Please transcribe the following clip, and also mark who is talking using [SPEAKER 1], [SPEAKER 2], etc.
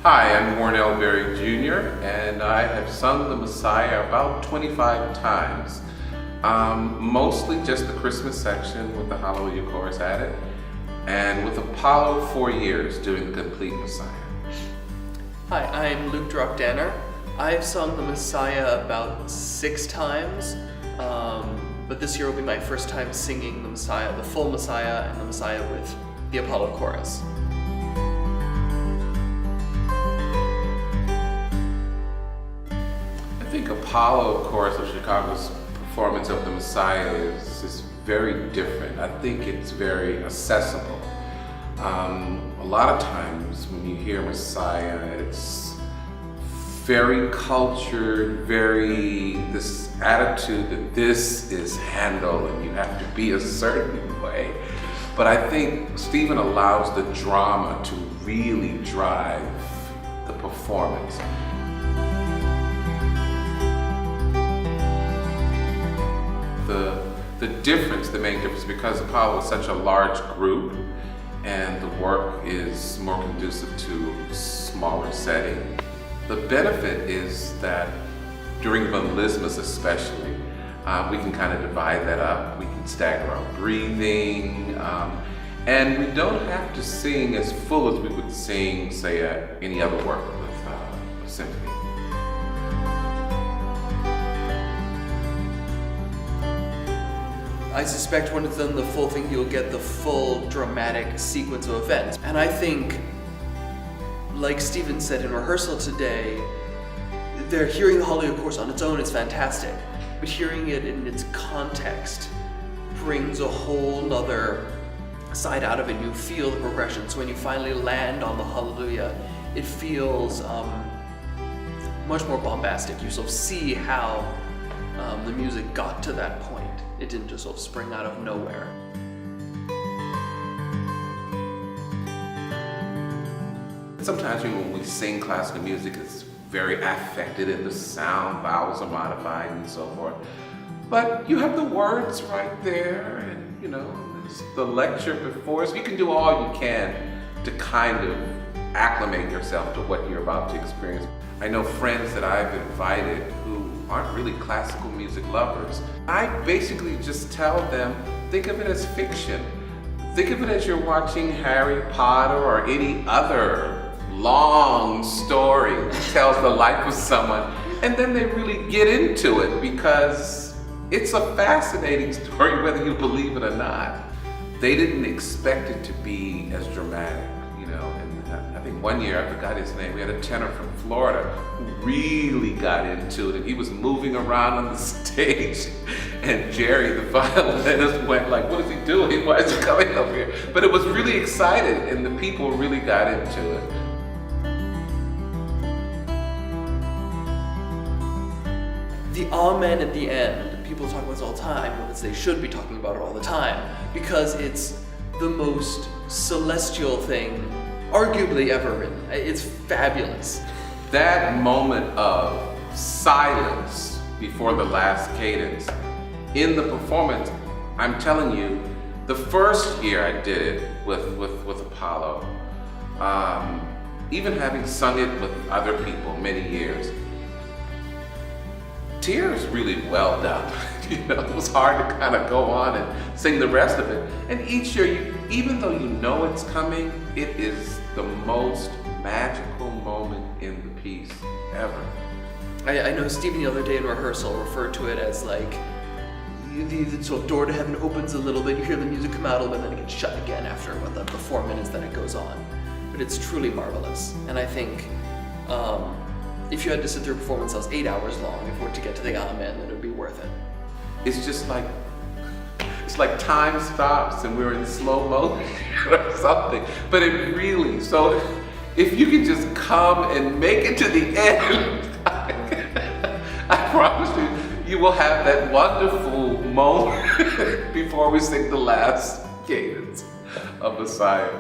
[SPEAKER 1] Hi, I'm Warnell Berry Jr. and I have sung the Messiah about 25 times. Mostly just the Christmas section with the Hallelujah chorus added, and with Apollo 4 years doing the complete Messiah.
[SPEAKER 2] Hi, I'm Luke Duroc-Danner. I've sung the Messiah about 6 times, but this year will be my first time singing the Messiah, the full Messiah, and the Messiah with the Apollo chorus.
[SPEAKER 1] I think Apollo, of course, of Chicago's performance of the Messiah is very different. I think it's very accessible. A lot of times when you hear Messiah, it's very cultured, this attitude that this is Handel and you have to be a certain way. But I think Stephen allows the drama to really drive the performance. The main difference, because Apollo is such a large group and the work is more conducive to a smaller setting, the benefit is that during melismas especially, we can kind of divide that up. We can stagger our breathing, and we don't have to sing as full as we would sing, say, any other work with a symphony.
[SPEAKER 2] I suspect when it's done the full thing, you'll get the full dramatic sequence of events. And I think, like Stephen said in rehearsal today, they're hearing the Hallelujah chorus on its own is fantastic, but hearing it in its context brings a whole nother side out of it. You feel the progression. So when you finally land on the Hallelujah, it feels much more bombastic. You sort of see how the music got to that point. It didn't just sort of spring out of nowhere.
[SPEAKER 1] Sometimes when we sing classical music, it's very affected in the sound, vowels are modified and so forth. But you have the words right there, and there's the lecture before us. You can do all you can to kind of acclimate yourself to what you're about to experience. I know friends that I've invited who aren't really classical music lovers. I basically just tell them, think of it as fiction. Think of it as you're watching Harry Potter or any other long story that tells the life of someone, and then they really get into it because it's a fascinating story whether you believe it or not. They didn't expect it to be as dramatic, and I think one year, I forgot his name, we had a tenor from Florida who really got into it, and he was moving around on the stage, and Jerry, the violinist, went like, what is he doing? Why is he coming up here? But it was really exciting, and the people really got into it.
[SPEAKER 2] The Amen at the end, people talk about this all the time, as they should be talking about it all the time, because it's the most celestial thing arguably ever written. It's fabulous.
[SPEAKER 1] That moment of silence before the last cadence in the performance, I'm telling you, the first year I did it with Apollo, even having sung it with other people many years, tears really welled up. It was hard to kind of go on and sing the rest of it. And each year, even though you know it's coming, it is the most magical moment in the piece ever.
[SPEAKER 2] I know Stephen the other day in rehearsal referred to it as like, the sort of door to heaven opens a little bit, you hear the music come out a little bit, and then it gets shut again after the 4 minutes that it goes on. But it's truly marvelous. And I think if you had to sit through a performance that was 8 hours long, if we were to get to the Amen, then it would be worth it.
[SPEAKER 1] It's just like, it's like time stops and we're in slow motion or something. But it really, so if you can just come and make it to the end, I promise you, you will have that wonderful moment before we sing the last cadence of Messiah.